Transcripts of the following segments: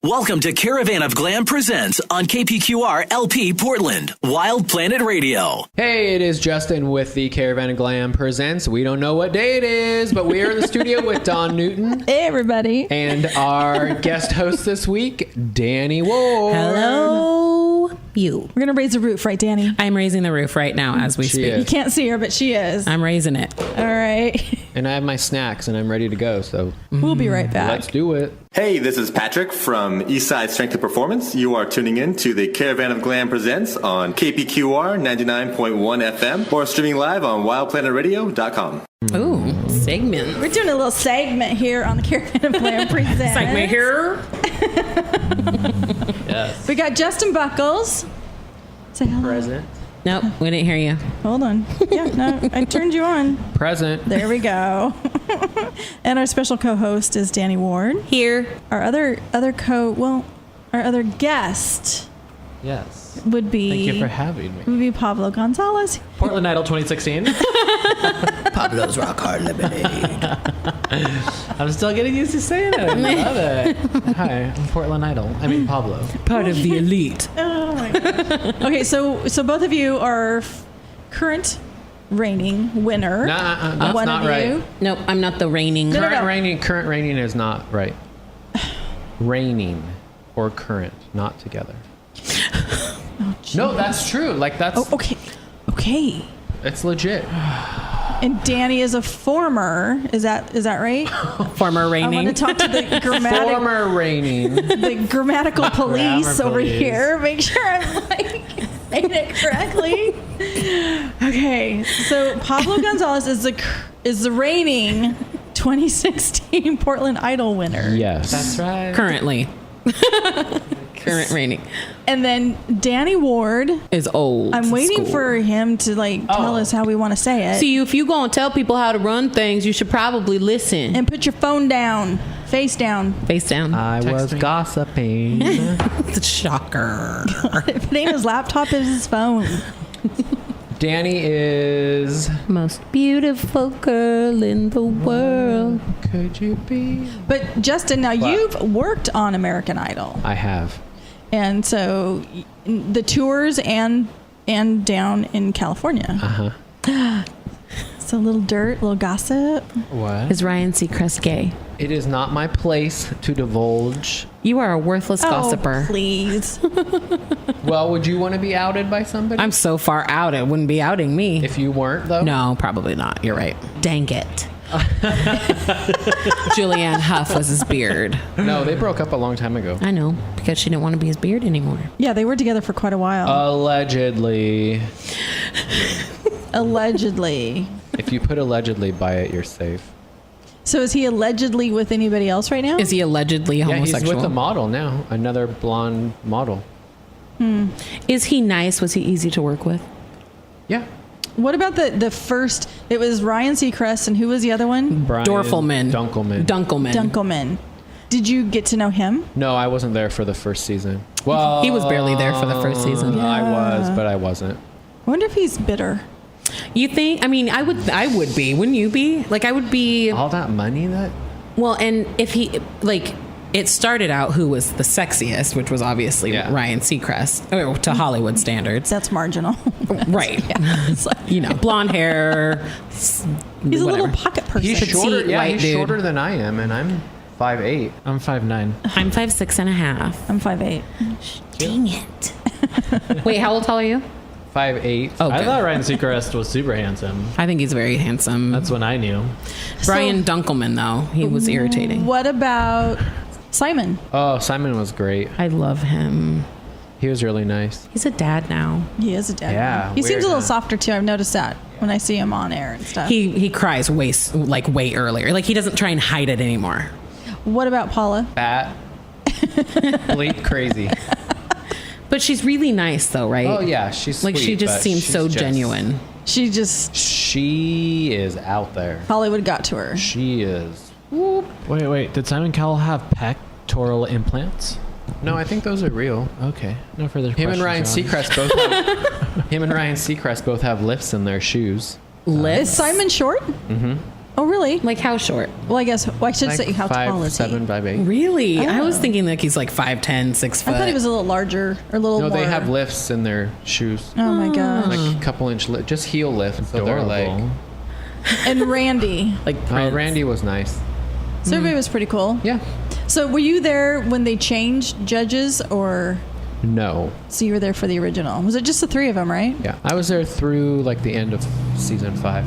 Welcome to Caravan of GLAM Presents on KPQR LP Portland, Wild Planet Radio. Hey, it is Justin with the Caravan of GLAM Presents. We don't know what day it is, but we are in the studio with Don Newton. Hey, everybody. And our guest host this week, Danny Ward. Hello, you. We're going to raise the roof, right, Danny? I'm raising the roof right now as we speak. You can't see her, but she is. I'm raising it. All right. And I have my snacks and I'm ready to go, so We'll be right back. let's do it. Hey, this is Patrick from Eastside Strength and Performance. You are tuning in to the Caravan of GLAM Presents on KPQR 99.1 FM or streaming live on wildplanetradio.com. Ooh, segment. We're doing a little segment here on the Caravan of GLAM Presents. Segment here. Yes. We got Justin Buckles. Say hello. Present. Nope, we didn't hear you. Hold on. Yeah, no, I turned you on. Present. There we go. And our special co-host is Danny Ward. Here. Our other guest Yes. would be... Thank you for having me. would be Pablo Gonzalez. Portland Idol 2016. Pablo's Rock Hard Lemonade. I'm still getting used to saying it. I love it. Hi, I'm Portland Idol. I mean Pablo. Part of the elite. Oh my gosh. Okay, so both of you are current reigning winner. That's One not of right. you. Nope, I'm not the reigning. No, no, no. Current raining is not right. Raining or current, not together. No, that's true. Like that's Oh, okay. it's legit. And Danny is a former. Is that right? Former I want reigning. to talk to the Former raining. the grammatical police Grammar over police. here. Make sure I'm saying it correctly. Okay, so Pablo Gonzalez is the reigning 2016 Portland Idol winner. Yes. That's right. Currently. Current reigning. And then Danny Ward. Is old. I'm waiting school. for him to tell us how we want to say it. See, if you go and tell people how to run things, you should probably listen. And put your phone down, face down. Face down. I was Text me. gossiping. It's a shocker. If it ain't his laptop, it's his phone. Danny is. Most beautiful girl in the world. Could you be? But Justin, now What? you've worked on American Idol, I have. and so the tours and down in California. Uh-huh. So a little dirt, a little gossip. What? Is Ryan Seacrest gay? It is not my place to divulge. You are a worthless gossiper. Oh, please. Well, would you want to be outed by somebody? I'm so far out, it wouldn't be outing me. If you weren't, though? No, probably not. You're right. Dang it. Julianne Hough was his beard. No, they broke up a long time ago. I know, because she didn't want to be his beard anymore. Yeah, they were together for quite a while. Allegedly. Allegedly. If you put allegedly by it, you're safe. So is he allegedly with anybody else right now? Is he allegedly Yeah, homosexual? he's with a model now. Another blonde model. Is he nice? Was he easy to work with? Yeah. What about the first? It was Ryan Seacrest, and who was the other one? Brian Dorfleman. Dunkelman. Dunkelman. Did you get to know him? No, I wasn't there for the first season. Well, He was barely there for the first season. I was, but I wasn't. I wonder if he's bitter. You think? I mean, I would be. Wouldn't you be? Like, I would be. All that money that... Well, and if he, like, it started out who was the sexiest, which was obviously Yeah. Ryan Seacrest, to Hollywood standards. That's marginal. Right. It's like, blonde hair. He's a little pocket person. He's Petite shorter. Yeah, white he's dude. shorter than I am, and I'm 5'8". I'm 5'9". I'm 5'6.5". I'm 5'8". Dang it. Wait, how tall are you? 5'8". Oh, I good. thought Ryan Seacrest was super handsome. I think he's very handsome. That's when I knew. Brian Dunkelman, though. He was irritating. What about Simon? Oh, Simon was great. I love him. He was really nice. He's a dad now. He is a dad. Yeah, He seems weird, a little huh? softer too. I've noticed that when I see him on air and stuff. He cries way earlier. Like, he doesn't try and hide it anymore. What about Paula? Fat. Bleak crazy. But she's really nice, though, right? Oh, yeah. She's Like, sweet, she just but seems she's so just- genuine. She is out there. Hollywood got to her. She is. Wait. Did Simon Cowell have pectoral implants? No, I think those are real. Okay. No further Him and Ryan questions, Your Honor. Seacrest both have. Him and Ryan Seacrest both have lifts in their shoes. Is Lips? Simon short? Oh, really? Like how short? Well, I guess I should Like say how tall is he? 5'7", 5'8". Really? I was Oh. thinking like he's like 5'10", 6 foot. I thought he was a little larger or a little No, more. they have lifts in their shoes. Oh my gosh. Like a couple inch just heel lift. So they're like, Adorable. And Randy. like Prince. Randy was nice. Survey was pretty cool. Yeah. So were you there when they changed judges, or No. so you were there for the original? Was it just the three of them, right? Yeah. I was there through like the end of season 5.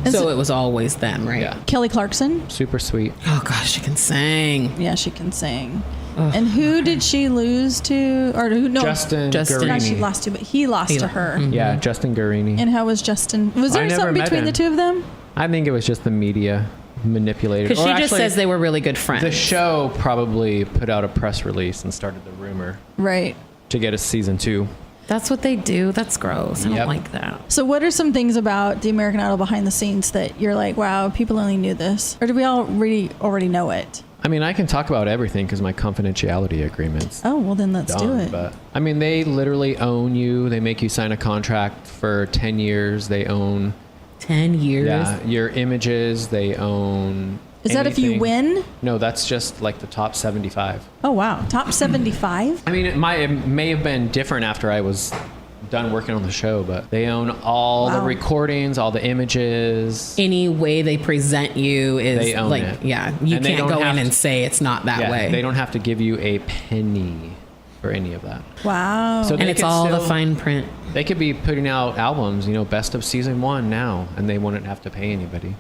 And So it was always them, right? Yeah. Kelly Clarkson. Super sweet. Oh gosh, she can sing. Yeah, she can sing. And who did she lose to? Or who? No, Justin not she Guarini. lost to, but he lost to her. Yeah, Justin Guarini. And how was Justin? Was there I never something met between him. the two of them? I think it was just the media manipulated. Because Or she just actually, says they were really good friends. the show probably put out a press release and started the rumor Right. to get a season 2. That's what they do. That's gross. I Yep. don't like that. So what are some things about the American Idol behind the scenes that you're like, wow, people only knew this? Or do we all really already know it? I mean, I can talk about everything because my confidentiality agreement's Oh, well then let's do done. it. But I mean, they literally own you. They make you sign a contract for 10 years. They own 10 years. your images. They own. Is that if you anything. win? No, that's just like the top 75. Oh, wow. Top 75? I mean, it may have been different after I was done working on the show, but they own all the Wow. recordings, all the images. Any way they present you is They own like, it. yeah, you And they can't don't go have in to- and say it's not that Yeah, way. they don't have to give you a penny for any of that. Wow. So and they it's could all the still- fine print. They could be putting out albums, best of season 1 now, and they wouldn't have to pay anybody.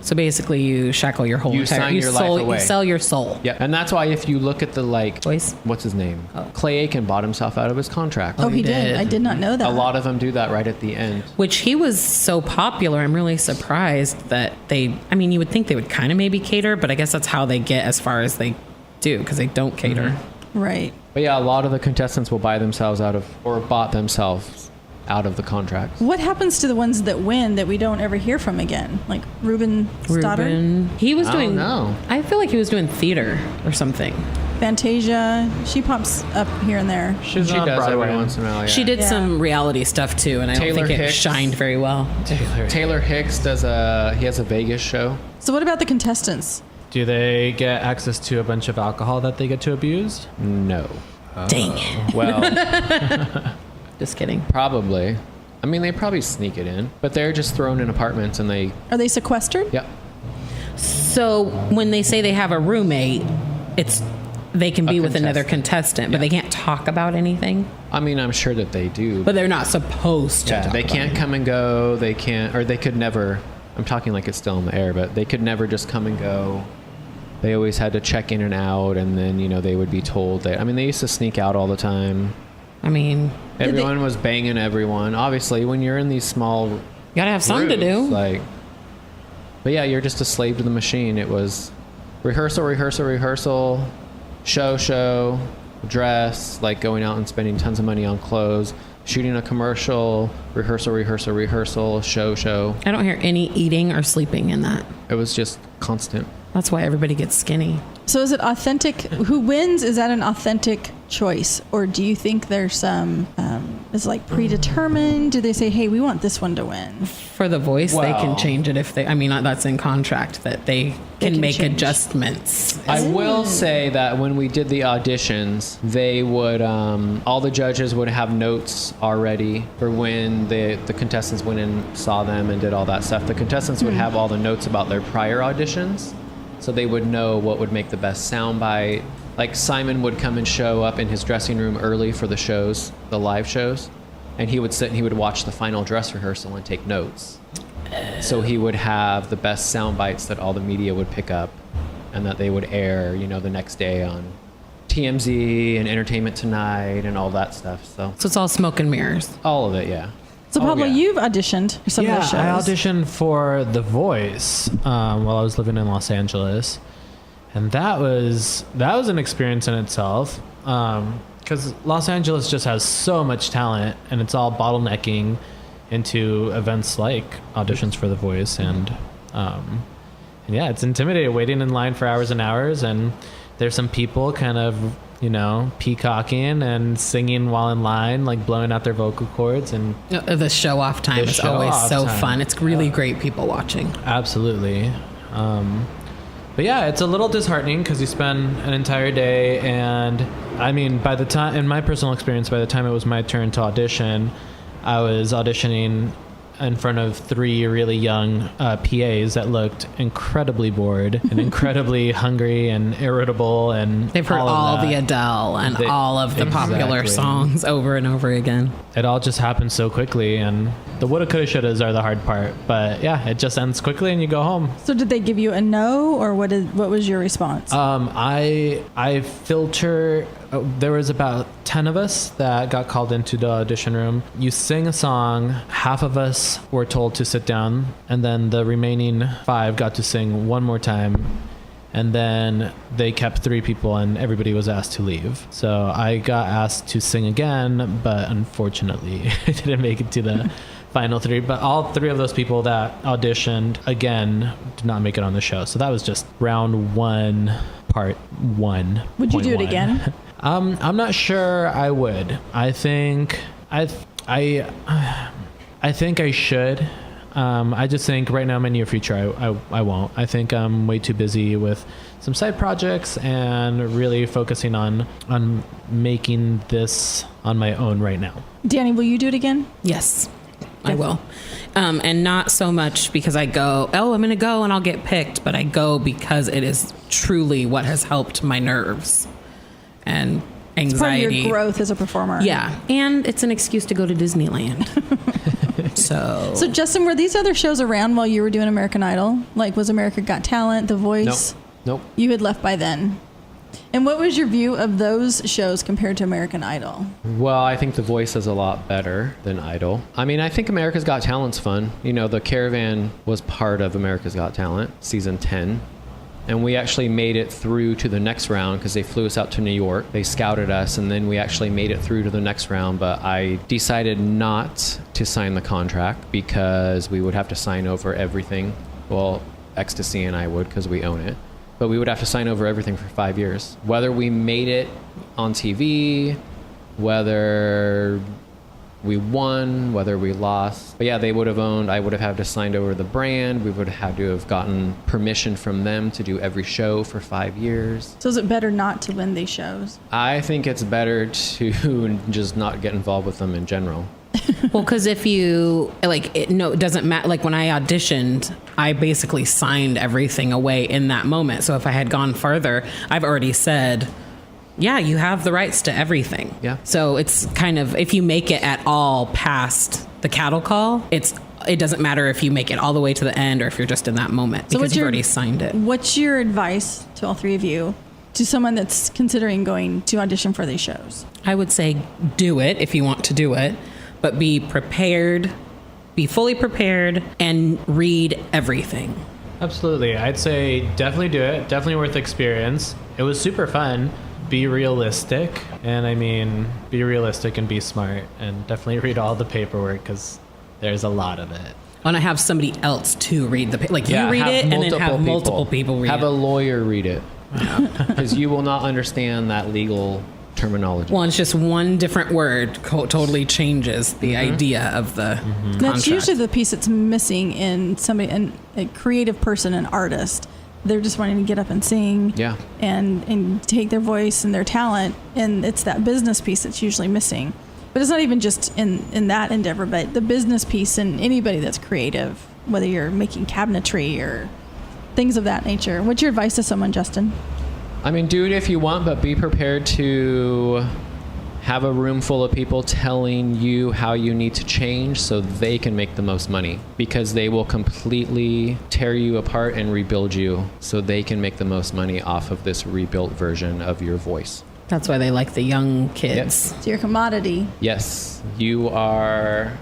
So basically, you shackle your whole You entire. sign your life away. You sell your soul. Yeah, and that's why if you look at the Voice? what's his name? Oh. Clay Aiken bought himself out of his contract. oh, he he did. did. I did not know that. A lot of them do that right at the end. Which he was so popular. I'm really surprised that they. I mean, you would think they would kind of maybe cater, but I guess that's how they get as far as they do because they don't cater. Right. But yeah, a lot of the contestants will buy themselves out of, or bought themselves out of the contract. What happens to the ones that win that we don't ever hear from again? Like Ruben Stoddard? Ruben, he was I don't doing. know. I feel like he was doing theater or something. Fantasia. She pops up here and there. She's She on does Broadway. every once in a while. Yeah. She did Yeah. some reality stuff too, and I Taylor don't think it Hicks. shined very well. Taylor Hicks does he has a Vegas show. So what about the contestants? Do they get access to a bunch of alcohol that they get to abuse? No. Dang it! Well, Just kidding. probably. I mean, they probably sneak it in, but they're just thrown in apartments and they. Are they sequestered? Yep. So when they say they have a roommate, it's they can be with another contestant, but Yeah. they can't talk about anything. I mean, I'm sure that they do. But they're not supposed to. yeah, talk they about can't it. come and go. They can't, or they could never. I'm talking like it's still in the air, but they could never just come and go. They always had to check in and out, and then they would be told that. I mean, they used to sneak out all the time. I mean, Everyone was banging everyone. Obviously, when you're in these small you gotta have something to do. groups, but yeah, you're just a slave to the machine. It was rehearsal, show, dress, like going out and spending tons of money on clothes, shooting a commercial, rehearsal, show. I don't hear any eating or sleeping in that. It was just constant. That's why everybody gets skinny. So is it authentic? Who wins? Is that an authentic choice? Or do you think there's some, is it like predetermined? Do they say, hey, we want this one to win? For the voice, they can Well- change it if they. I mean, that's in contract that they can make change. adjustments. I will say that when we did the auditions, they would, all the judges would have notes already for when the contestants went and saw them and did all that stuff. The contestants would have all the notes about their prior auditions, so they would know what would make the best soundbite. Like Simon would come and show up in his dressing room early for the shows, the live shows, and he would sit and he would watch the final dress rehearsal and take notes. So he would have the best sound bites that all the media would pick up and that they would air, the next day on TMZ and Entertainment Tonight and all that stuff. So So it's all smoke and mirrors. all of it, yeah. So Pablo, yeah. you've auditioned for some of those shows. I auditioned for The Voice while I was living in Los Angeles, and that was an experience in itself. Because Los Angeles just has so much talent, and it's all bottlenecking into events like auditions for The Voice, and yeah, it's intimidating waiting in line for hours and hours, and there's some people kind of peacocking and singing while in line, like blowing out their vocal cords. And The show off time is always so fun. It's really great people watching. Absolutely. But yeah, it's a little disheartening because you spend an entire day, and I mean, by the time, in my personal experience, by the time it was my turn to audition, I was auditioning in front of 3 really young PAs that looked incredibly bored and incredibly hungry and irritable, and they've heard all the Adele and all of the popular songs over and over again. It all just happens so quickly, and the woulda, coulda, shouldas are the hard part. But yeah, it just ends quickly and you go home. So did they give you a no, or what was your response? I filter. There was about 10 of us that got called into the audition room. You sing a song, half of us were told to sit down, and then the remaining 5 got to sing one more time. And then they kept 3 people and everybody was asked to leave. So I got asked to sing again, but unfortunately I didn't make it to the final 3. But all 3 of those people that auditioned again did not make it on the show. So that was just round 1, part 1. Would you do it again? I'm not sure I would. I think I think I should. I just think right now in my near future I won't. I think I'm way too busy with some side projects and really focusing on making this on my own right now. Danny, will you do it again? Yes, I will. And not so much because I go, I'm going to go and I'll get picked, but I go because it is truly what has helped my nerves and anxiety. It's part of your growth as a performer. Yeah, and it's an excuse to go to Disneyland. So Justin, were these other shows around while you were doing American Idol? Like, was America Got Talent, The Voice? Nope. You had left by then. And what was your view of those shows compared to American Idol? Well, I think The Voice is a lot better than Idol. I mean, I think America's Got Talent's fun. The Caravan was part of America's Got Talent, season 10. And we actually made it through to the next round because they flew us out to New York. They scouted us, and then we actually made it through to the next round. But I decided not to sign the contract because we would have to sign over everything. Well, Ecstasy and I would because we own it. But we would have to sign over everything for 5 years. Whether we made it on TV, whether we won, whether we lost. But yeah, I would have had to sign over the brand. We would have had to have gotten permission from them to do every show for 5 years. So is it better not to win these shows? I think it's better to just not get involved with them in general. Well, because if you it doesn't matter. Like when I auditioned, I basically signed everything away in that moment. So if I had gone further, I've already said, yeah, you have the rights to everything. Yeah. So it's kind of, if you make it at all past the cattle call, it doesn't matter if you make it all the way to the end or if you're just in that moment because you've already signed it. What's your advice to all 3 of you, to someone that's considering going to audition for these shows? I would say do it if you want to do it, but be prepared, be fully prepared, and read everything. Absolutely. I'd say definitely do it. Definitely worth the experience. It was super fun. Be realistic. And I mean, be realistic and be smart. And definitely read all the paperwork because there's a lot of it. And I have somebody else to read the you read it and then have multiple people read it. Have a lawyer read it. Because you will not understand that legal terminology. Well, it's just one different word totally changes the idea of the contract. That's usually the piece that's missing in a creative person, an artist. They're just wanting to get up and sing, and take their voice and their talent, and it's that business piece that's usually missing. But it's not even just in that endeavor, but the business piece in anybody that's creative, whether you're making cabinetry or things of that nature. What's your advice to someone, Justin? I mean, do it if you want, but be prepared to have a room full of people telling you how you need to change so they can make the most money, because they will completely tear you apart and rebuild you so they can make the most money off of this rebuilt version of your voice. That's why they like the young kids. It's your commodity. Yes, you are,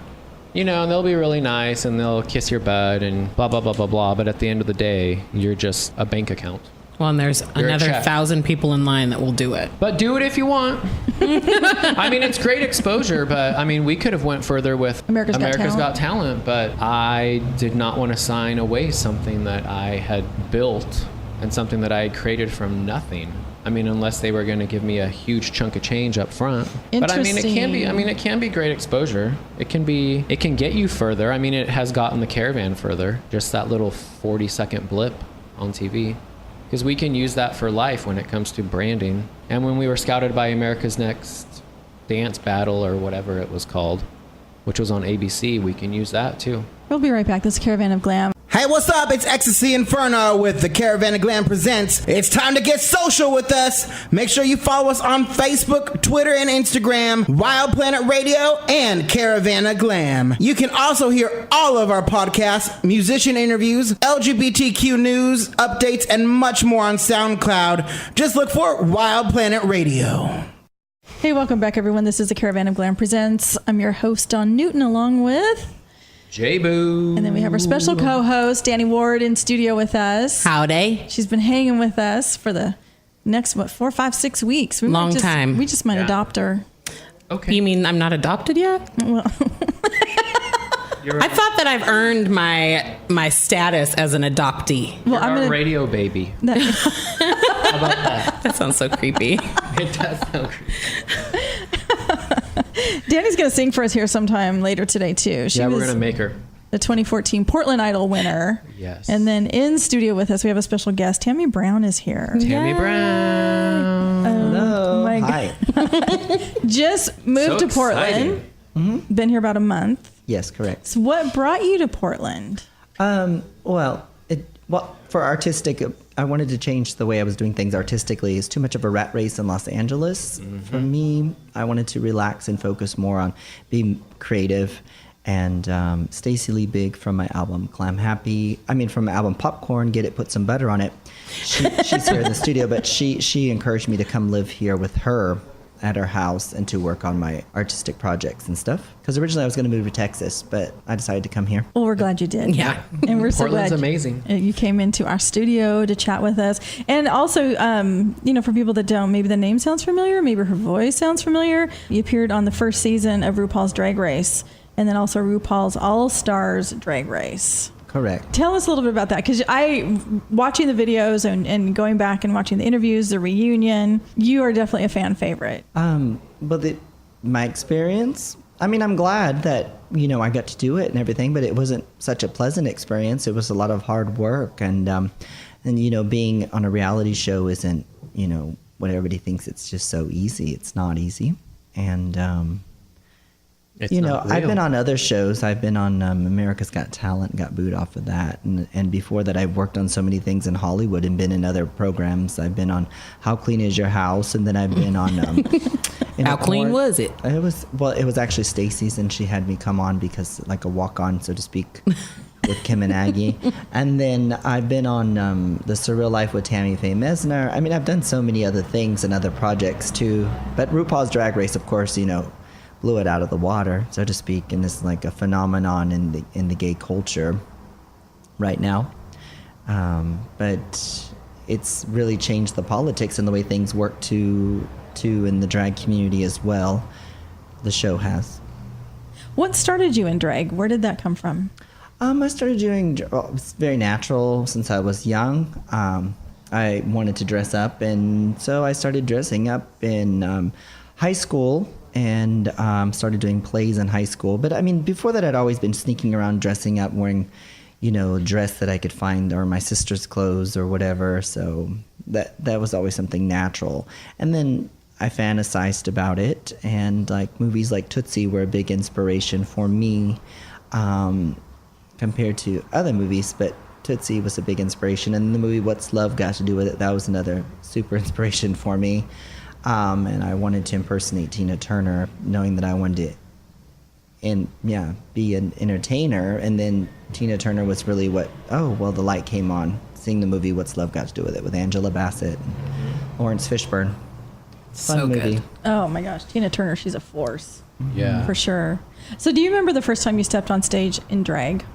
and they'll be really nice and they'll kiss your butt and blah, blah, blah, blah, blah. But at the end of the day, you're just a bank account. Well, and there's another 1,000 people in line that will do it. But do it if you want. I mean, it's great exposure, but I mean, we could have went further with America's Got Talent, but I did not want to sign away something that I had built and something that I had created from nothing. I mean, unless they were going to give me a huge chunk of change up front. But I mean, it can be great exposure. It can get you further. I mean, it has gotten the Caravan further. Just that little 40-second blip on TV. Because we can use that for life when it comes to branding. And when we were scouted by America's Next Dance Battle or whatever it was called, which was on ABC, we can use that too. We'll be right back. This is Caravan of Glam. Hey, what's up? It's Ecstasy Inferno with the Caravan of Glam Presents. It's time to get social with us. Make sure you follow us on Facebook, Twitter, and Instagram, Wild Planet Radio, and Caravan of Glam. You can also hear all of our podcasts, musician interviews, LGBTQ news, updates, and much more on SoundCloud. Just look for Wild Planet Radio. Hey, welcome back, everyone. This is the Caravan of Glam Presents. I'm your host, Dawn Newton, along with... J-Boo. And then we have our special co-host, Danny Ward, in studio with us. Howdy. She's been hanging with us for the next, 4, 5, 6 weeks. Long time. We just might adopt her. Okay. You mean I'm not adopted yet? Well, You're I thought that I've earned my status as an adoptee. I'm our gonna. radio baby. That, How about that? That sounds so creepy. It does sound creepy. Danny's going to sing for us here sometime later today, too. She We're was going to make her. the 2014 Portland Idol winner. Yes. And then in studio with us, we have a special guest. Tammie Brown is here. Tammie Brown. Hello. Hi. Just moved to Portland. exciting. Been here about a month. Yes, correct. So what brought you to Portland? Well, for artistic, I wanted to change the way I was doing things artistically. It's too much of a rat race in Los Angeles. For me, I wanted to relax and focus more on being creative. And Stacey Lee Big from my album from my album Popcorn, Get It, Put Some Butter on It. She's here in the studio, but she encouraged me to come live here with her at her house and to work on my artistic projects and stuff. Because originally I was going to move to Texas, but I decided to come here. Well, we're glad you did. Yeah. And we're so Portland's glad amazing. You came into our studio to chat with us. And also, for people that don't, maybe the name sounds familiar, maybe her voice sounds familiar. You appeared on the first season of RuPaul's Drag Race, and then also RuPaul's All-Stars Drag Race. Correct. Tell us a little bit about that, because watching the videos and going back and watching the interviews, the reunion, you are definitely a fan favorite. My experience, I'm glad that, I got to do it and everything, but it wasn't such a pleasant experience. It was a lot of hard work. And being on a reality show isn't, what everybody thinks it's just so easy. It's not easy. And, I've been on other shows. I've been on America's Got Talent, got booed off of that. And before that, I've worked on so many things in Hollywood and been in other programs. I've been on How Clean Is Your House? And then I've been on... How clean was it? It was actually Stacey's, and she had me come on because, like a walk-on, so to speak, with Kim and Aggie. And then I've been on The Surreal Life with Tammie Faye Mesner. I've done so many other things and other projects, too. But RuPaul's Drag Race, of course, blew it out of the water, so to speak, and it's like a phenomenon in the gay culture right now. But it's really changed the politics and the way things work too in the drag community as well. The show has. What started you in drag? Where did that come from? I started doing, it's very natural since I was young. I wanted to dress up, and so I started dressing up in high school and started doing plays in high school. But before that, I'd always been sneaking around dressing up, wearing, a dress that I could find or my sister's clothes or whatever. So that was always something natural. And then I fantasized about it, and like movies like Tootsie were a big inspiration for me compared to other movies, but Tootsie was a big inspiration. And the movie What's Love Got to Do with It, that was another super inspiration for me. And I wanted to impersonate Tina Turner, knowing that I wanted to be an entertainer. And then Tina Turner was really the light came on, seeing the movie What's Love Got to Do with It with Angela Bassett and Lawrence Fishburne. Fun movie. Good. Oh my gosh, Tina Turner, she's a force. Yeah. For sure. So do you remember the first time you stepped on stage in drag?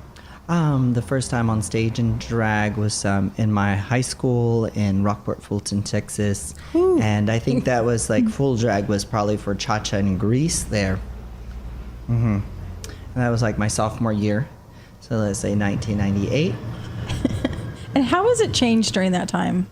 The first time on stage in drag was in my high school in Rockport, Fulton, Texas. Ooh. And I think that was like full drag was probably for Cha-Cha in Greece there. And that was like my sophomore year. So let's say 1998. And how has it changed during that time?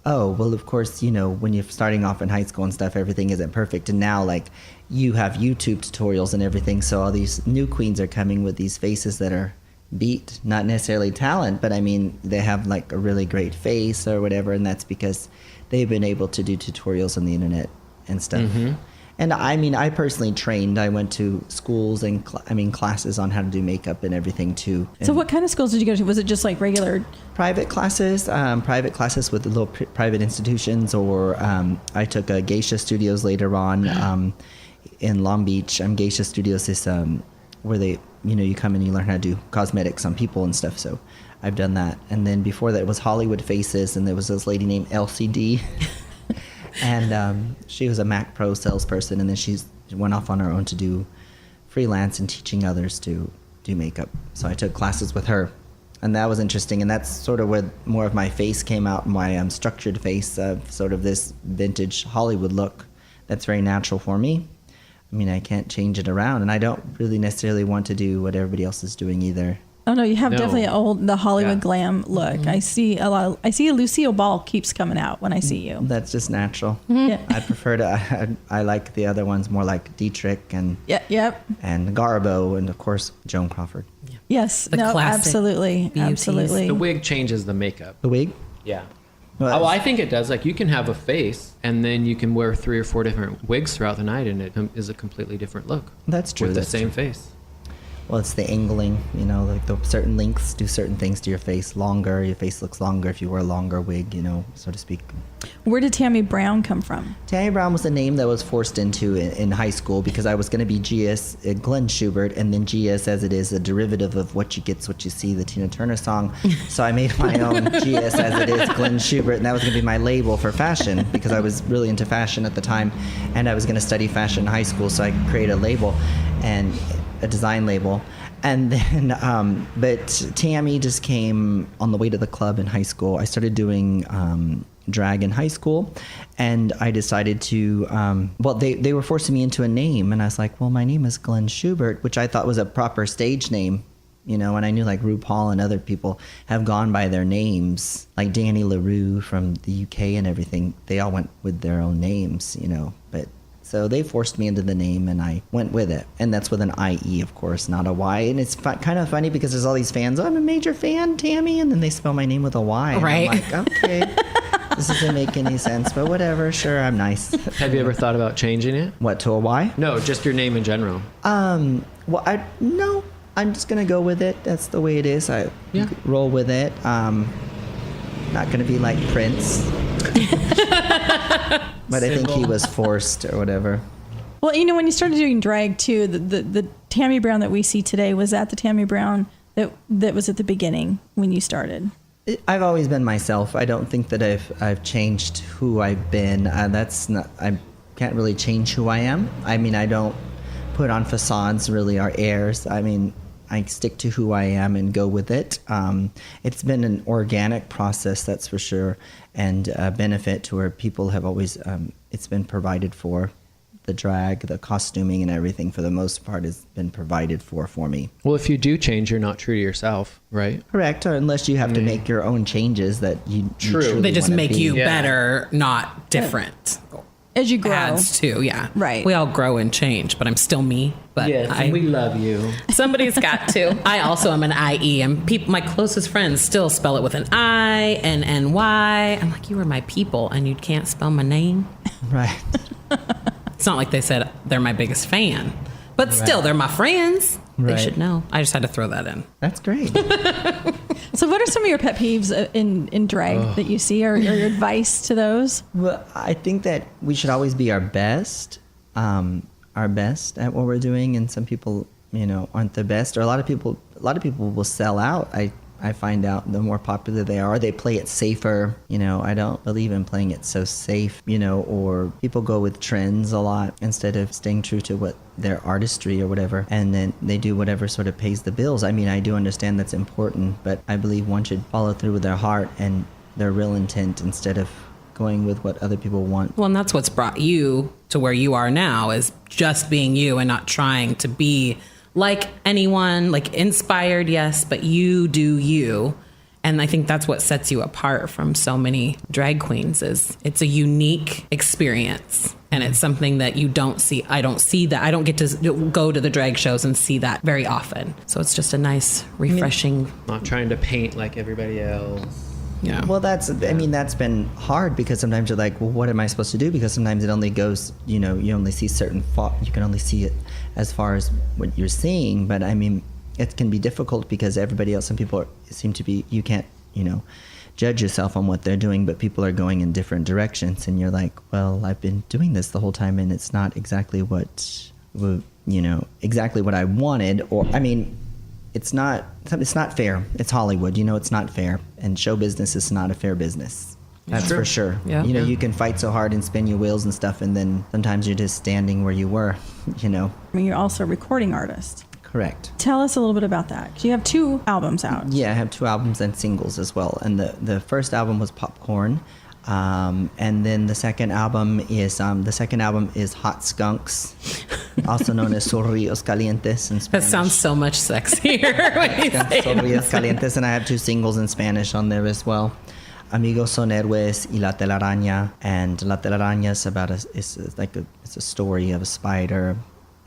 Oh, well, of course, when you're starting off in high school and stuff, everything isn't perfect. And now, like, you have YouTube tutorials and everything. So all these new queens are coming with these faces that are beat, not necessarily talent, but I mean, they have like a really great face or whatever. And that's because they've been able to do tutorials on the internet and stuff. Mm-hmm. And I mean, I personally trained. I went to schools and classes on how to do makeup and everything too. And so what kind of schools did you go to? Was it just like regular? Private classes with little private institutions, or I took Geisha Studios later on in Long Beach. Geisha Studios is where they, you come and you learn how to do cosmetics on people and stuff. So I've done that. And then before that it was Hollywood Faces, and there was this lady named LCD. And she was a Mac Pro salesperson, and then she went off on her own to do freelance and teaching others to do makeup. So I took classes with her, and that was interesting. And that's sort of where more of my face came out, my structured face of sort of this vintage Hollywood look that's very natural for me. I mean, I can't change it around, and I don't really necessarily want to do what everybody else is doing either. Oh no, you have definitely the Hollywood glam look. Mm-hmm. I see Lucille Ball keeps coming out when I see you. That's just natural. Mm-hmm. Yeah. I prefer to. I like the other ones more, like Dietrich and and Garbo, and of course Joan Crawford. Yeah. Yes, classic absolutely, beauties. absolutely. The wig changes the makeup. The wig? Yeah. Well, I think it does. Like, you can have a face, and then you can wear 3 or 4 different wigs throughout the night, and it is a completely different look. That's true. With the same face. Well, it's the angling, like the certain lengths do certain things to your face longer. Your face looks longer if you wear a longer wig, so to speak. Where did Tammie Brown come from? Tammie Brown was a name that was forced into in high school because I was going to be GS Glenn Schubert, and then GS, as it is a derivative of What You Get's What You See, the Tina Turner song. So I made my own GS as it is Glenn Schubert, and that was going to be my label for fashion because I was really into fashion at the time, and I was going to study fashion in high school, so I created a label and a design label. And then, but Tammie just came on the way to the club in high school. I started doing drag in high school, and I decided to, they were forcing me into a name, and I was like, well, my name is Glenn Schubert, which I thought was a proper stage name, and I knew like RuPaul and other people have gone by their names, like Danny LaRue from the UK and everything. They all went with their own names, but so they forced me into the name, and I went with it. And that's with an IE, of course, not a Y. And it's kind of funny because there's all these fans. Oh, I'm a major fan, Tammie. And then they spell my name with a Y. Right. And I'm like, okay, this doesn't make any sense, but whatever. Sure, I'm nice. Have you ever thought about changing it? What, to a Y? No, just your name in general. Well, no, I'm just going to go with it. That's the way it is. I roll with it. Not going to be like Prince. But I think he was forced or whatever. Well, when you started doing drag too, the Tammie Brown that we see today, was that the Tammie Brown that was at the beginning when you started? I've always been myself. I don't think that I've changed who I've been. I can't really change who I am. I mean, I don't put on facades really or airs. I mean, I stick to who I am and go with it. It's been an organic process, that's for sure, and a benefit to where people have always, it's been provided for. The drag, the costuming, and everything, for the most part, has been provided for me. Well, if you do change, you're not true to yourself, right? Correct, or unless you have to make your own changes that you truly they just make you Yeah. better, not different. As you grow. Adds too, yeah. Right. We all grow and change, but I'm still me. But we love you. Somebody's got to. I also am an IE, and my closest friends still spell it with an I and NY. I'm like, you are my people, and you can't spell my name. Right. It's not like they said they're my biggest fan, but still, they're my friends. They Right. should know. I just had to throw that in. That's great. So what are some of your pet peeves in drag that you see, or your advice to those? Well, I think that we should always be our best at what we're doing, and some people, aren't the best, or a lot of people will sell out. I find out the more popular they are, they play it safer. I don't believe in playing it so safe, or people go with trends a lot instead of staying true to what their artistry or whatever, and then they do whatever sort of pays the bills. I mean, I do understand that's important, but I believe one should follow through with their heart and their real intent instead of going with what other people want. Well, and that's what's brought you to where you are now, is just being you and not trying to be like anyone, like inspired, yes, but you do you. And I think that's what sets you apart from so many drag queens is it's a unique experience. And it's something that you don't see. I don't see that. I don't get to go to the drag shows and see that very often. So it's just a nice, refreshing. Not trying to paint like everybody else. Yeah. Well, that's been hard because sometimes you're like, well, what am I supposed to do? Because sometimes it only goes, you only see you can only see it as far as what you're seeing. But I mean, it can be difficult because everybody else, some people seem to be, you can't, judge yourself on what they're doing, but people are going in different directions. And you're like, well, I've been doing this the whole time and it's not exactly exactly what I wanted. Or, I mean, it's not fair. It's Hollywood, it's not fair. And show business is not a fair business. That's for sure. Yeah. You can fight so hard and spin your wheels and stuff, and then sometimes you're just standing where you were, I mean, you're also a recording artist. Correct. Tell us a little bit about that. 'Cause you have 2 albums out. Yeah, I have 2 albums and singles as well. And the first album was Popcorn. And then the second album is Hot Skunks, also known as Sorrillos Calientes in Spanish. That sounds so much sexier when you say Sorrillos Calientes, and I have 2 singles in Spanish on there as well. Amigos son héroes y La Telaraña. And La Telaraña is about it's a story of a spider.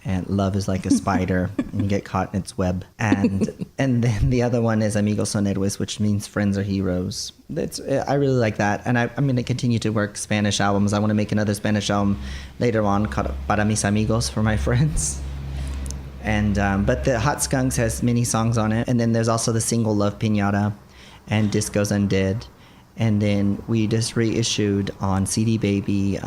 And love is like a spider, and you get caught in its web. And then the other one is Amigos son héroes, which means friends are heroes. I really like that, and I'm going to continue to work Spanish albums. I want to make another Spanish album later on called Para mis amigos, for my friends. And but the Hot Skunks has many songs on it, and then there's also the single Love Piñata and Disco's Undead. And then we just reissued on CD Baby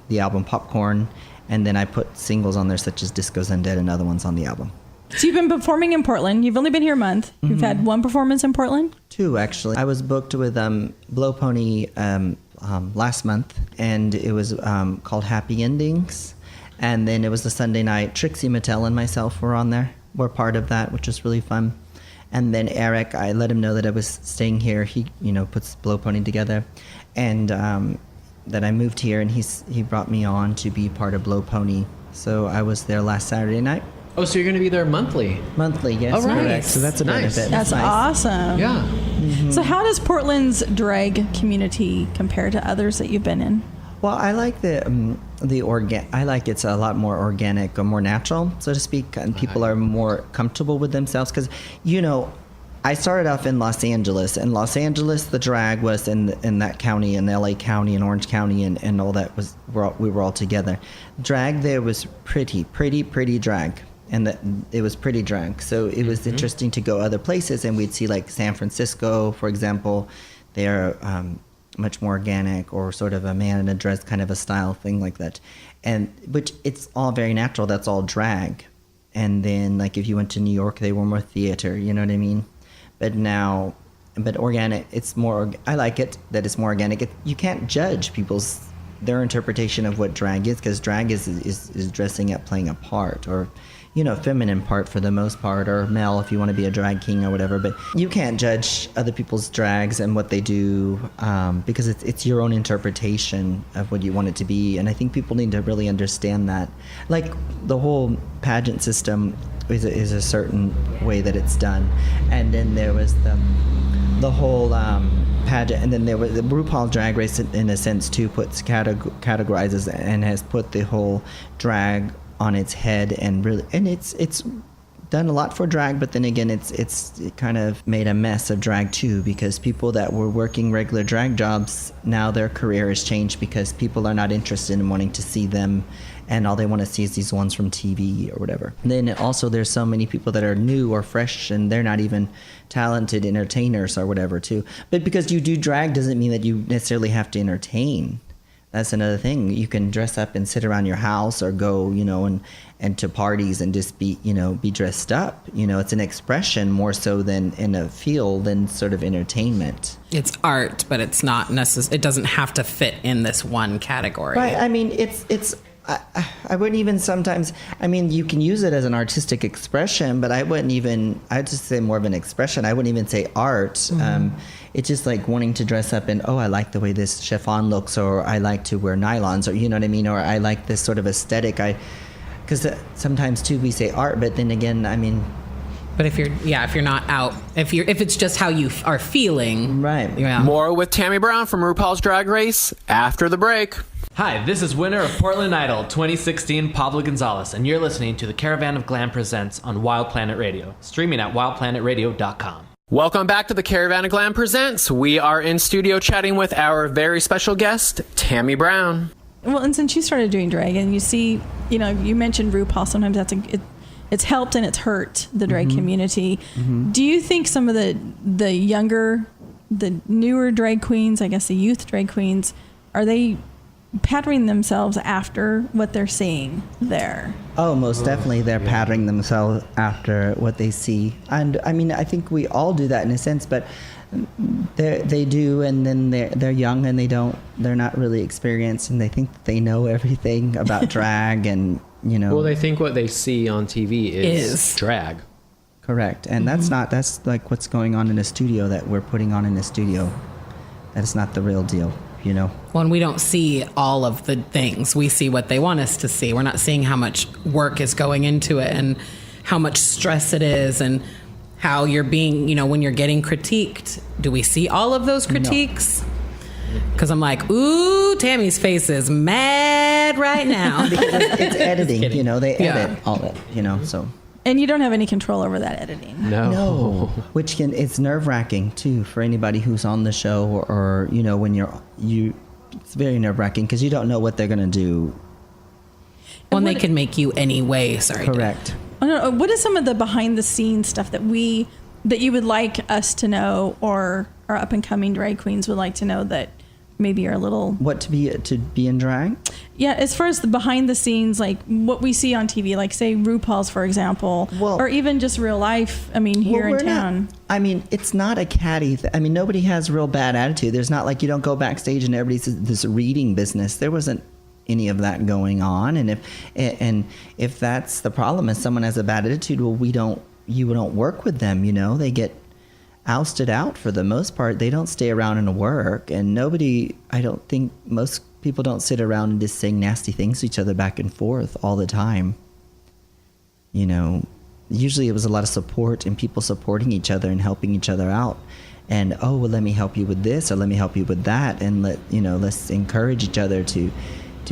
the album Popcorn. And then I put singles on there such as Disco's Undead and other ones on the album. So you've been performing in Portland. You've only been here a month. Mm-hmm. You've had 1 performance in Portland? 2, actually. I was booked with Blow Pony last month, and it was called Happy Endings. And then it was the Sunday night. Trixie Mattel and myself were part of that, which was really fun. And then Eric, I let him know that I was staying here. He, puts Blow Pony together. And that I moved here, and he brought me on to be part of Blow Pony. So I was there last Saturday night. Oh, so you're going to be there monthly? Monthly, yes. Oh, right. Correct. So that's a Nice. benefit. That's nice. awesome. Yeah. Mm-hmm. So how does Portland's drag community compare to others that you've been in? Well, I like I like it's a lot more organic or more natural, so to speak, and people are more comfortable with themselves because, I started off in Los Angeles. In Los Angeles, the drag was in that county, in LA County and Orange County, and all that we were all together. Drag there was pretty drag, and it was pretty drag. So it was interesting to go other places, and we'd see like San Francisco, for example. They're much more organic, or sort of a man in a dress kind of a style thing like that, which it's all very natural. That's all drag. And then like if you went to New York, they were more theater. You know what I mean? But organic, it's more, I like it that it's more organic. You can't judge their interpretation of what drag is, because drag is dressing up, playing a part, or, feminine part for the most part, or male if you want to be a drag king or whatever. But you can't judge other people's drags and what they do, because it's your own interpretation of what you want it to be. And I think people need to really understand that. Like the whole pageant system is a certain way that it's done, and then there was the whole pageant, and then there was the RuPaul's Drag Race in a sense too categorizes and has put the whole drag on its head, and it's done a lot for drag, but then again it kind of made a mess of drag too, because people that were working regular drag jobs, now their career has changed because people are not interested in wanting to see them, and all they want to see is these ones from TV or whatever. And then also there's so many people that are new or fresh, and they're not even talented entertainers or whatever too. But because you do drag doesn't mean that you necessarily have to entertain. That's another thing. You can dress up and sit around your house, or go, and to parties and just be dressed up. It's an expression more so than in a field than sort of entertainment. It's art, but it's not necessary. It doesn't have to fit in this one category. Right. I mean, I wouldn't even sometimes, you can use it as an artistic expression, but I'd just say more of an expression. I wouldn't even say art. Mm-hmm. It's just like wanting to dress up and, I like the way this chiffon looks, or I like to wear nylons, or you know what I mean? Or I like this sort of aesthetic. Because sometimes too we say art, but then again, But if you're not out, if it's just how you are feeling, Right. Yeah. More with Tammie Brown from RuPaul's Drag Race after the break. Hi, this is winner of Portland Idol 2016, Pablo Gonzalez, and you're listening to the Caravan of Glam Presents on Wild Planet Radio, streaming at wildplanetradio.com. Welcome back to the Caravan of Glam Presents. We are in studio chatting with our very special guest, Tammie Brown. Well, and since you started doing drag, and you see, you mentioned RuPaul. Sometimes it's helped and it's hurt the drag community. Do you think some of the younger, the newer drag queens, I guess the youth drag queens, are they patterning themselves after what they're seeing there? Oh, most definitely. They're patterning themselves after what they see. And I mean, I think we all do that in a sense, but they do, and then they're young and they're not really experienced, and they think that they know everything about drag, and Well, they think what they see on TV is drag. Correct. And that's like what's going on in a studio that we're putting on in a studio. That is not the real deal, When we don't see all of the things, we see what they want us to see. We're not seeing how much work is going into it and how much stress it is and how you're being, when you're getting critiqued. Do we see all of those critiques? Because I'm like, ooh, Tammie's face is mad right now. Because it's editing, they edit all of it, so. And you don't have any control over that editing. No. Which it's nerve-wracking too for anybody who's on the show, or when it's very nerve-wracking because you don't know what they're going to do. Well, they can make you anyway. Sorry. Correct. Oh, no, what is some of the behind-the-scenes stuff that you would like us to know, or our up-and-coming drag queens would like to know that maybe are a little... What to be in drag? Yeah, as far as the behind the scenes, like what we see on TV, like say RuPaul's, for example, or even just real life, here in town. It's not a catty nobody has real bad attitude. There's not like you don't go backstage and everybody's this reading business. There wasn't any of that going on. And if that's the problem, if someone has a bad attitude, well, you don't work with them, they get ousted out for the most part. They don't stay around and work, and I don't think most people don't sit around and just saying nasty things to each other back and forth all the time. Usually it was a lot of support and people supporting each other and helping each other out. And, well, let me help you with this, or let me help you with that. And let's encourage each other to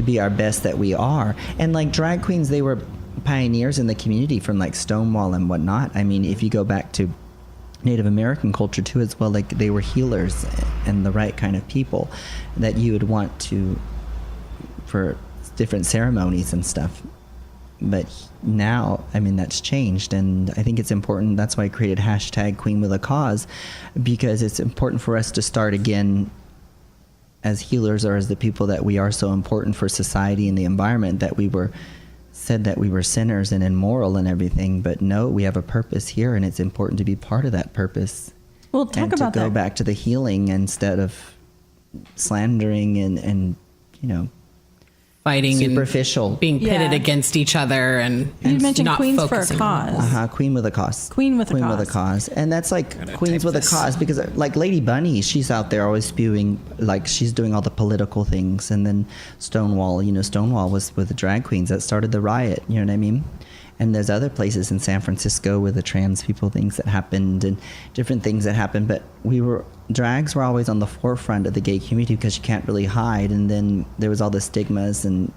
be our best that we are. And like drag queens, they were pioneers in the community from like Stonewall and whatnot. If you go back to Native American culture too as well, like they were healers and the right kind of people that you would want to for different ceremonies and stuff. But now, that's changed, and I think it's important. That's why I created #QueenWithACause, because it's important for us to start again as healers, or as the people that we are, so important for society and the environment, that we were said that we were sinners and immoral and everything, but no, we have a purpose here, and it's important to be part of that purpose. Well, talk about that. To go back to the healing instead of slandering and fighting, superficial, and being pitted against each other, and you mentioned not Queens for a focusing Cause. Queen with a cause. Queen with a Queen cause. with a cause, and that's like Queens with a cause, because like Lady Bunny, she's out there always spewing, like she's doing all the political things, and then Stonewall, Stonewall was with the drag queens that started the riot. You know what I mean? And there's other places in San Francisco with the trans people things that happened and different things that happened, but drags were always on the forefront of the gay community because you can't really hide, and then there was all the stigmas and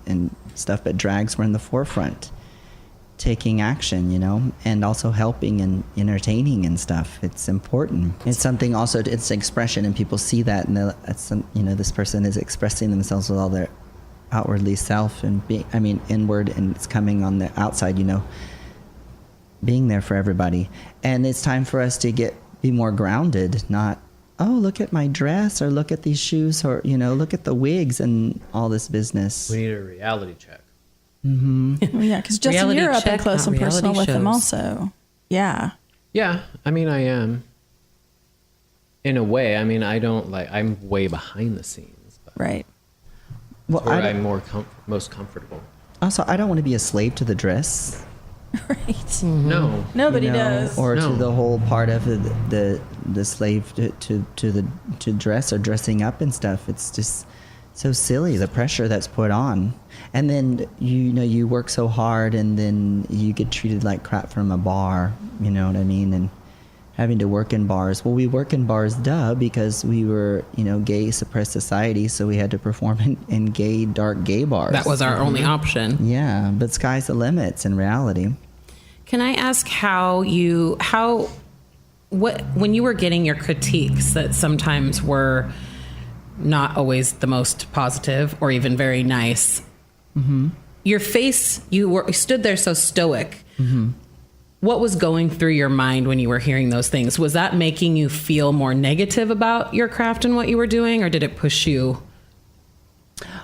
stuff, but drags were in the forefront taking action, and also helping and entertaining and stuff. It's important. It's something also, it's expression, and people see that, and this person is expressing themselves with all their outwardly self and being, inward, and it's coming on the outside, being there for everybody. And it's time for us to be more grounded, not, oh, look at my dress, or look at these shoes, or, look at the wigs and all this business. We need a reality check. Mm-hmm. Yeah, because Justin, Reality you're up check, and close not and personal reality with them shows. also. Yeah. Yeah, I am. In a way, I don't I'm way behind the scenes. But Right. Well, where I'm most comfortable. Also, I don't want to be a slave to the dress. Right. No. Nobody does. Or No. to the whole part of the slave to dress or dressing up and stuff. It's just so silly, the pressure that's put on. And then you work so hard, and then you get treated like crap from a bar you know what I mean? And having to work in bars. Well, we work in bars, because we were, gay suppressed society, so we had to perform in dark gay bars. That was our only option. Yeah, but sky's the limits in reality. Can I ask when you were getting your critiques that sometimes were not always the most positive or even very nice, your face, you stood there so stoic. What was going through your mind when you were hearing those things? Was that making you feel more negative about your craft and what you were doing, or did it push you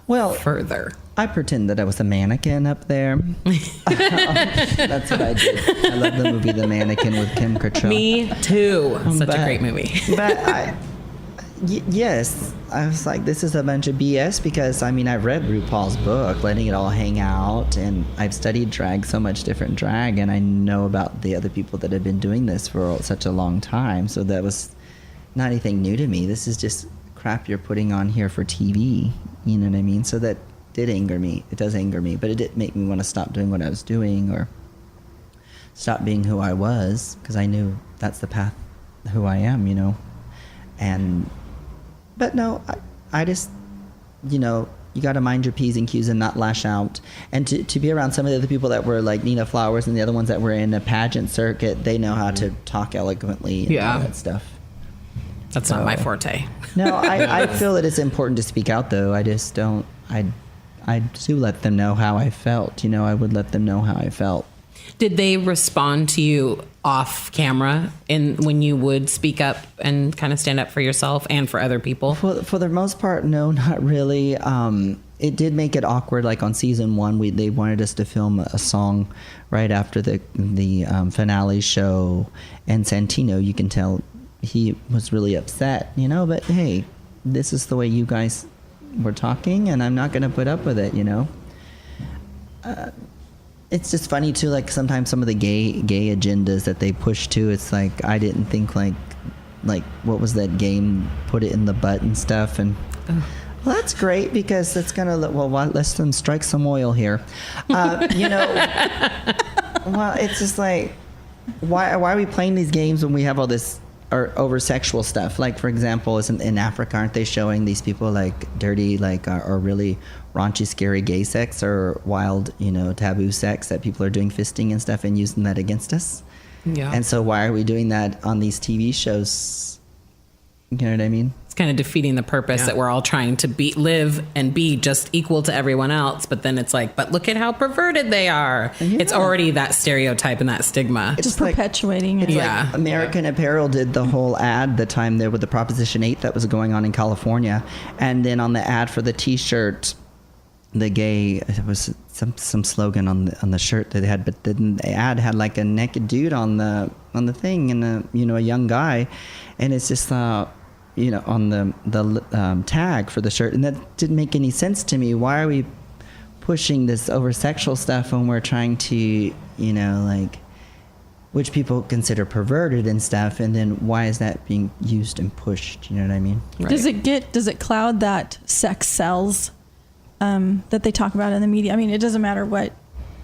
further? I pretend that I was a mannequin up there. That's what I did. I love the movie The Mannequin with Kim Cattrall. Me too. Such a great movie. But yes, I was like, this is a bunch of BS, because I've read RuPaul's book, Letting It All Hang Out, and I've studied drag, so much different drag, and I know about the other people that have been doing this for such a long time, so that was not anything new to me. This is just crap you're putting on here for TV, you know what I mean? So that did anger me. It does anger me, but it didn't make me want to stop doing what I was doing or stop being who I was, because I knew that's the path, who I am, But no, I just, you got to mind your P's and Q's and not lash out. And to be around some of the other people that were like Nina Flowers and the other ones that were in the pageant circuit, they know how to talk eloquently and all that stuff. That's not my forte. No, I feel that it's important to speak out, though. I just don't, I do let them know how I felt. I would let them know how I felt. Did they respond to you off camera when you would speak up and kind of stand up for yourself and for other people? For the most part, no, not really. It did make it awkward. Like on season 1, they wanted us to film a song right after the finale show, and Santino, you can tell he was really upset, But hey, this is the way you guys were talking, and I'm not going to put up with it, It's just funny too, like sometimes some of the gay agendas that they push too. It's like, I didn't think like what was that game, Put It in the Butt and stuff, and well, that's great, because it's gonna let's them strike some oil here, Well, it's just like, why are we playing these games when we have all this over sexual stuff? Like, for example, in Africa, aren't they showing these people like dirty, like or really raunchy, scary gay sex, or wild, taboo sex that people are doing fisting and stuff and using that against us? Yeah. And so why are we doing that on these TV shows? You know what I mean? It's kind of defeating the purpose that we're all trying to live and be just equal to everyone else. But then it's like, but look at how perverted they are. Yeah. It's already that stereotype and that stigma. It's just perpetuating it. It's like American Apparel did the whole ad the time there with the Proposition 8 that was going on in California. And then on the ad for the T-shirt, it was some slogan on the shirt that they had, but then the ad had like a naked dude on the thing, and a young guy, and it's just on the tag for the shirt, and that didn't make any sense to me. Why are we pushing this over sexual stuff when we're trying to which people consider perverted and stuff, and then why is that being used and pushed? You know what I mean? Right. Does it cloud that sex sells? That they talk about in the media. I mean, it doesn't matter what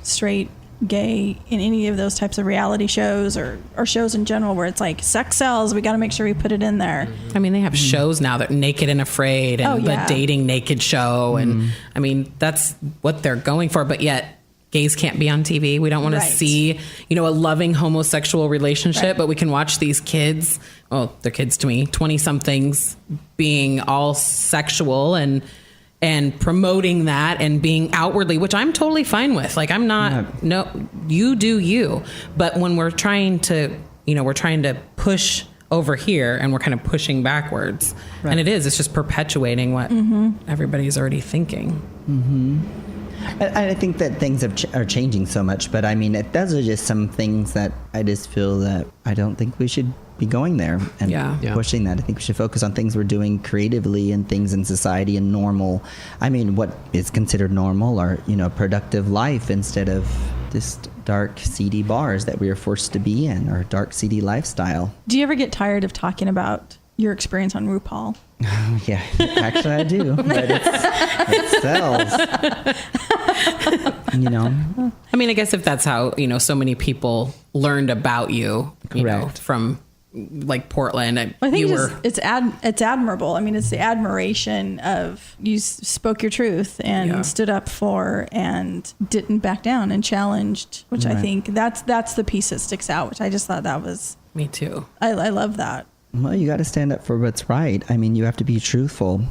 straight, gay, in any of those types of reality shows or shows in general, where it's like, sex sells, we got to make sure we put it in there. I mean, they have shows now that Naked and Afraid and the dating naked show. And I mean, that's what they're going for. But yet gays can't be on TV. We don't want to see, a loving homosexual relationship, but we can watch these kids. Oh, they're kids to me, 20 somethings being all sexual and promoting that and being outwardly, which I'm totally fine with. Like, I'm not, no, you do you. But when we're trying to, we're trying to push over here and we're kind of pushing backwards. Right. And it's just perpetuating what everybody's already thinking. I think that things are changing so much, but I mean, those are just some things that I just feel that I don't think we should be going there and pushing that. I think we should focus on things we're doing creatively and things in society and normal. I mean, what is considered normal or, productive life, instead of just dark, seedy bars that we are forced to be in, or dark, seedy lifestyle. Do you ever get tired of talking about your experience on RuPaul. Yeah, actually I do, but it sells. You know, I mean, I guess if that's how, so many people learned about you, Correct. From like Portland. I think it's admirable. I mean, it's the admiration of you spoke your truth and stood up for and didn't back down and challenged, which I think that's the piece that sticks out, which I just thought that was. Me too. I love that. Well, you got to stand up for what's right. I mean, you have to be truthful,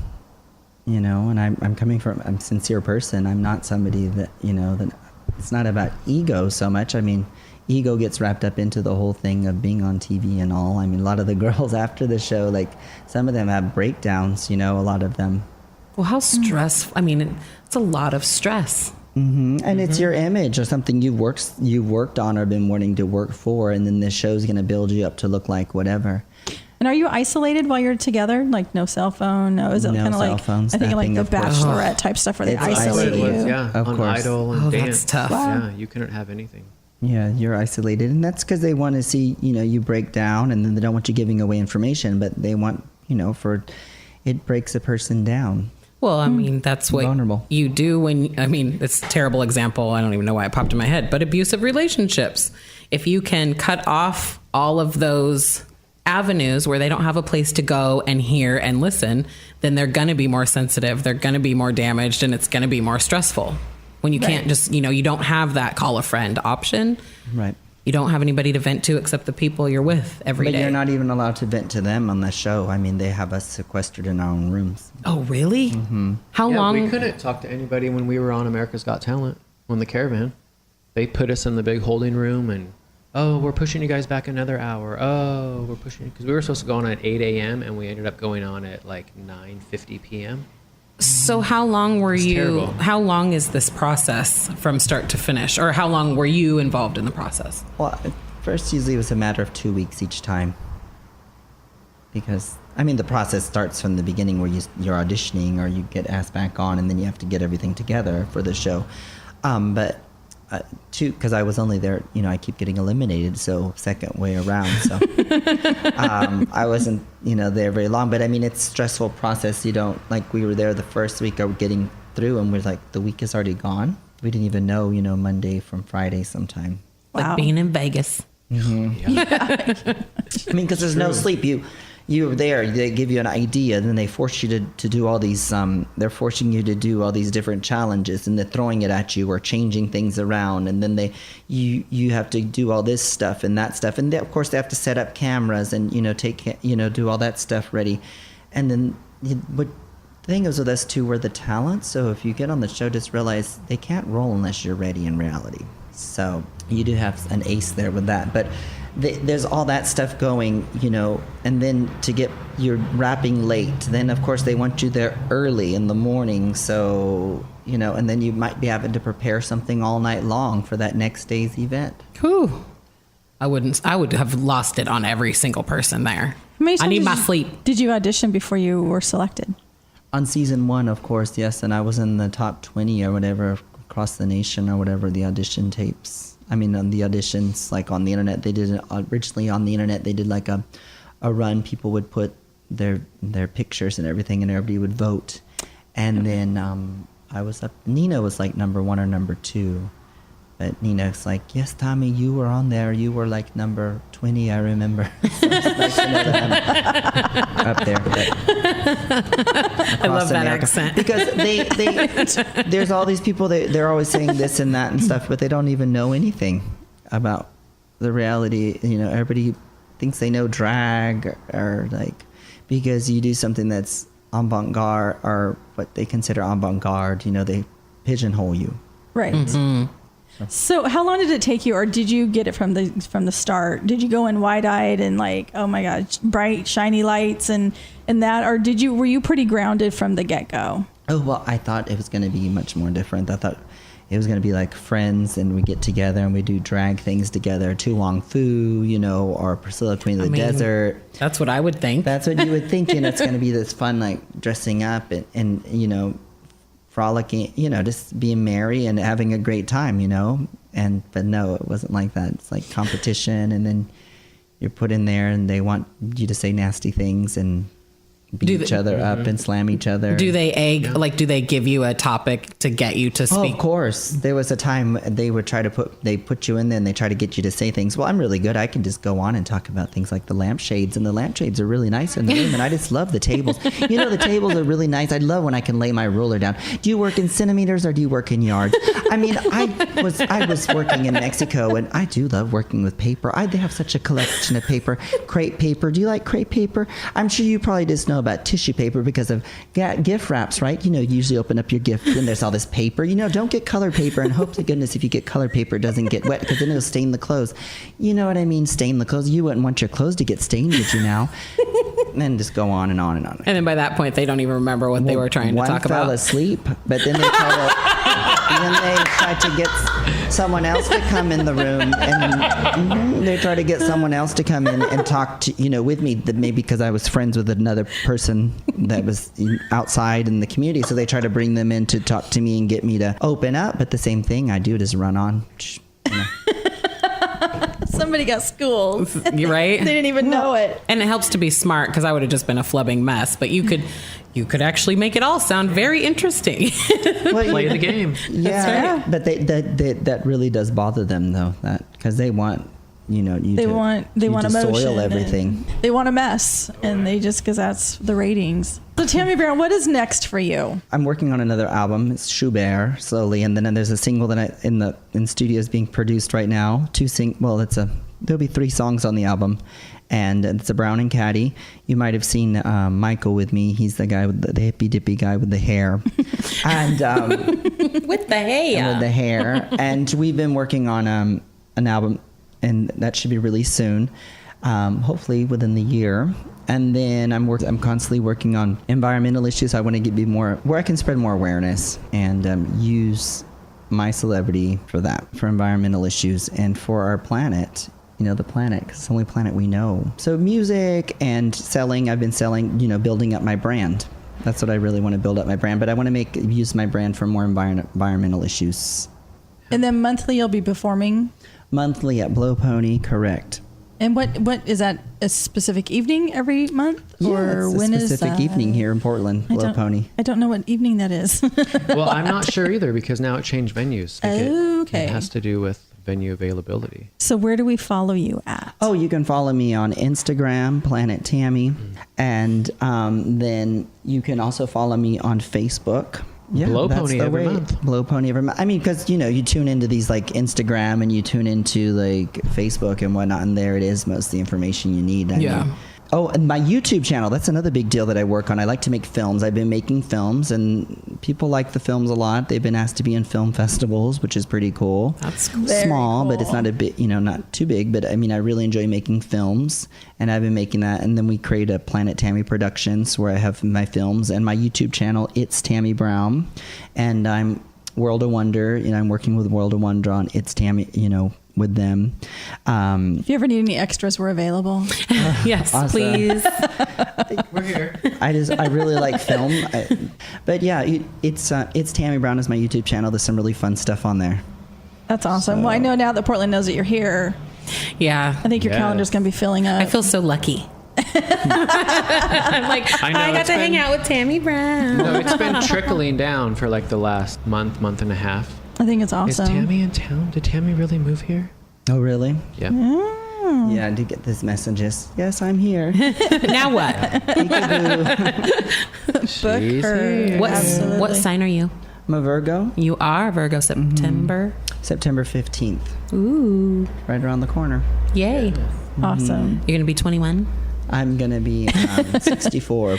and I'm coming from a sincere person. I'm not somebody that, that it's not about ego so much. I mean, ego gets wrapped up into the whole thing of being on TV and all. I mean, a lot of the girls after the show, like some of them have breakdowns, a lot of them. Well, how stressful. I mean, it's a lot of stress. Mm-hmm. And it's your image or something you've worked on or been wanting to work for. And then this show's going to build you up to look like whatever. And are you isolated while you're together? Like no cell phone? No, is it kind of like phones, I think like the of course. Bachelorette type stuff where they It's isolate isolated. you? Yeah, Of on course. Idol and Oh, dance. that's tough. Yeah, you couldn't have anything. Yeah, you're isolated. And that's because they want to see, you break down, and then they don't want you giving away information, but they want, it breaks a person down. Well, I mean, that's what Vulnerable. you do it's a terrible example. I don't even know why it popped in my head, but abusive relationships. If you can cut off all of those avenues where they don't have a place to go and hear and listen, then they're going to be more sensitive. They're going to be more damaged, and it's going to be more stressful. When you can't just, you don't have that call a friend option. Right. You don't have anybody to vent to except the people you're with every day. But you're not even allowed to vent to them on the show. I mean, they have us sequestered in our own rooms. Oh, really? Mm-hmm. How long? We couldn't talk to anybody when we were on America's Got Talent on the Caravan. They put us in the big holding room and, we're pushing you guys back another hour. We're pushing, because we were supposed to go on at 8 a.m. and we ended up going on at like 9:50 p.m. So how long were you, terrible. how long is this process from start to finish? Or how long were you involved in the process? Well, at first, usually it was a matter of 2 weeks each time. Because, I mean, the process starts from the beginning where you're auditioning or you get asked back on, and then you have to get everything together for the show. But because I was only there, I keep getting eliminated, so second way around. So I wasn't, there very long. But I mean, it's a stressful process. You don't, like we were there the first week of getting through, and we're like, the week is already gone. We didn't even know, Monday from Friday sometime. Wow. Like being in Vegas. Mm-hmm. I mean, because there's no sleep. You're there. They give you an idea, then they force you to do all these. They're forcing you to do all these different challenges, and they're throwing it at you or changing things around, and then you have to do all this stuff and that stuff, and of course they have to set up cameras and do all that stuff ready, and then what. The thing is with us too, we're the talent. So if you get on the show, just realize they can't roll unless you're ready in reality. So you do have an ace there with that, but. There's all that stuff going, and then you're wrapping late. Then, of course, they want you there early in the morning. So, and then you might be having to prepare something all night long for that next day's event. Whew. I would have lost it on every single person there. How many I times need my sleep. Did you audition before you were selected? On season 1, of course, yes. And I was in the top 20 or whatever across the nation or whatever, the audition tapes. I mean, on the auditions, like on the internet, they did it originally on the internet. They did like a run. People would put their pictures and everything, and everybody would vote. And then I was up. Nina was like number 1 or number 2, but Nina's like, "Yes, Tammie, you were on there. You were like number 20, I remember." So it's nice to know that I'm up there. I love that accent. Because there's all these people, they're always saying this and that and stuff, but they don't even know anything about the reality. Everybody thinks they know drag or like, because you do something that's avant-garde or what they consider avant-garde, they pigeonhole you. Right. Mm-hmm. So how long did it take you, or did you get it from the start? Did you go in wide-eyed and like, oh my God, bright, shiny lights and that, or were you pretty grounded from the get-go? Oh, well, I thought it was going to be much more different. I thought it was going to be like Friends, and we get together and we do drag things together, Tu Wong Fu, or Priscilla Queen of the Desert. That's what I would think. That's what you would think, it's going to be this fun, like dressing up and frolicking, just being merry and having a great time, but no, it wasn't like that. It's like competition, and then, you're put in there, and they want you to say nasty things and beat each other up and slam each other. Do they do they give you a topic to get you to speak? Oh, of course. There was a time they would try to put you in there and they try to get you to say things. Well, I'm really good. I can just go on and talk about things like the lampshades, and the lampshades are really nice in the room, and I just love the tables. The tables are really nice. I love when I can lay my ruler down. Do you work in centimeters or do you work in yards? I mean, I was working in Mexico, and I do love working with paper. They have such a collection of paper. Crepe paper. Do you like crepe paper? I'm sure you probably just know about tissue paper because of gift wraps, right? You usually open up your gift and there's all this paper. Don't get colored paper, and hope to goodness if you get colored paper it doesn't get wet, because then it'll stain the clothes. You know what I mean? Stain the clothes. You wouldn't want your clothes to get stained, would you now? And then just go on and on and on. And then by that point, they don't even remember what they were trying to talk about. One fell asleep, but then they try to get someone else to come in the room, and they try to get someone else to come in and talk to with me. Maybe because I was friends with another person that was outside in the community, so they try to bring them in to talk to me and get me to open up. But the same thing I do is run on. Somebody got schooled. You're right. They didn't even know it. And it helps to be smart, because I would have just been a flubbing mess. But you could actually make it all sound very interesting. Play the game. Yeah, right. But that really does bother them, though, because they want they want emotion, soil everything. They want a mess, and they just, because that's the ratings. So Tammie Brown, what is next for you? I'm working on another album. It's Schubert, slowly, and then there's a single that in studios being produced right now. There'll be 3 songs on the album, and it's a Brown and Caddy. You might have seen Michael with me. He's the guy with the hippy dippy guy with the hair, and with the hair. And we've been working on an album, and that should be released soon, hopefully within the year. And then I'm constantly working on environmental issues. I want to be more where I can spread more awareness and use my celebrity for that, for environmental issues and for our planet. The planet, because it's the only planet we know. So music and selling, I've been selling, building up my brand. That's what I really want to build up my brand. But I want to use my brand for more environmental issues. And then monthly you'll be performing? Monthly at Blow Pony, correct. And what is that, a specific evening every month? Or when is a specific evening here in Portland, Blow Pony. I don't know what evening that is. Well, I'm not sure either, because now it changed venues. Okay. It has to do with venue availability. So where do we follow you at? Oh, you can follow me on Instagram, Planet Tammie. And then you can also follow me on Facebook. Yeah, Blow Pony every month. Blow Pony every month. I mean, because you tune into these like Instagram and you tune into like Facebook and whatnot, and there it is, most of the information you need. I mean, oh, and my YouTube channel, that's another big deal that I work on. I like to make films. I've been making films, and people like the films a lot. They've been asked to be in film festivals, which is pretty cool. That's cool. Small, cool. But it's not a bit, not too big. But I mean, I really enjoy making films, and I've been making that. And then we create a Planet Tammie Productions where I have my films, and my YouTube channel, It's Tammie Brown. And I'm World of Wonder, I'm working with World of Wonder on It's Tammie, with them. If you ever need any extras, we're available. Yes, awesome. Please. We're here. I really like film. But yeah, it's Tammie Brown is my YouTube channel. There's some really fun stuff on there. That's awesome. Well, I know now that Portland knows that you're here. Yeah. I think your calendar's going to be filling up. I feel so lucky. I'm like, I got to hang out with Tammie Brown. No, it's been trickling down for like the last month and a half. I think it's awesome. Is Tammie in town? Did Tammie really move here? Oh, really? Yeah. Yeah, I did get these messages. Yes, I'm here. Now what? Book her. What sign are you? I'm a Virgo. You are Virgo. September? September 15th. Ooh. Right around the corner. Yay. Awesome. You're going to be 21? I'm going to be 64.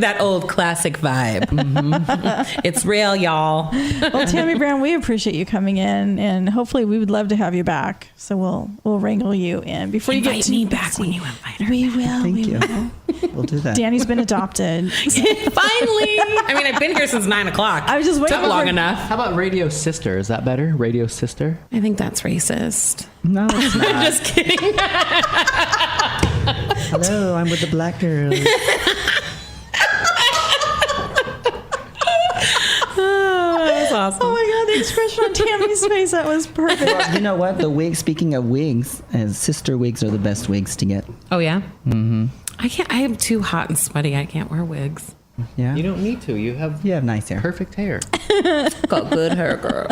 That old classic vibe. Mm-hmm. It's real, y'all. Well, Tammie Brown, we appreciate you coming in, and hopefully we would love to have you back. So we'll wrangle you in before you get me back when you invite her. We will. Thank you. We'll do that. Danny's been adopted. Finally. I mean, I've been here since 9 o'clock. I was just waiting. Took long enough. How about Radio Sister? Is that better? Radio Sister? I think that's racist. No, it's not. I'm just kidding. Hello, I'm with the black girls. That's awesome. Oh my God, the expression on Tammie's face. That was perfect. Well, you know what? The wig. Speaking of wigs, sister wigs are the best wigs to get. Oh yeah. Mm-hmm. I can't. I am too hot and sweaty. I can't wear wigs. Yeah. You don't need to. You have nice hair. perfect hair. Got good hair, girl.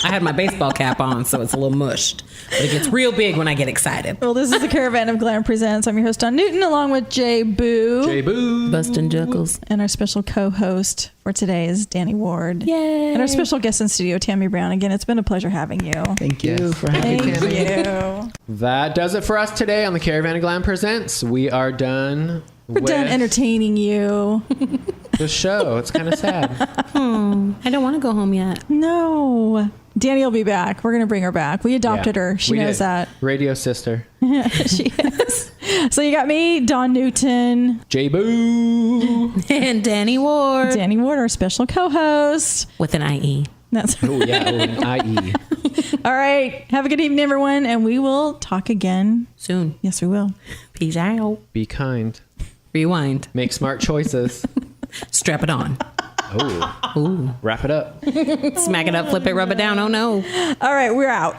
I had my baseball cap on, so it's a little mushed. But it gets real big when I get excited. Well, this is the Caravan of Glam Presents. I'm your host, Don Newton, along with Jay Boo. Jay Boo. Bustin' Juckles. And our special co-host for today is Danny Ward. Yay. And our special guest in studio, Tammie Brown. Again, it's been a pleasure having you. Thank you for having me. Thank you. That does it for us today on the Caravan of Glam Presents. We are done. We're done entertaining you. The show. It's kind of sad. I don't want to go home yet. No. Danny will be back. We're going to bring her back. We adopted her. She We knows did. that. Radio sister. She is. So you got me, Dawn Newton. Jay Boo. And Danny Ward. Danny Ward, our special co-host. With an IE. That's Oh, yeah. Oh, an IE. all right. Have a good evening, everyone. And we will talk again. Soon. Yes, we will. Peace out. Be kind. Rewind. Make smart choices. Strap it on. Oh. Ooh. Wrap it up. Smack it up, flip it, rub it down. Oh no. All right. We're out.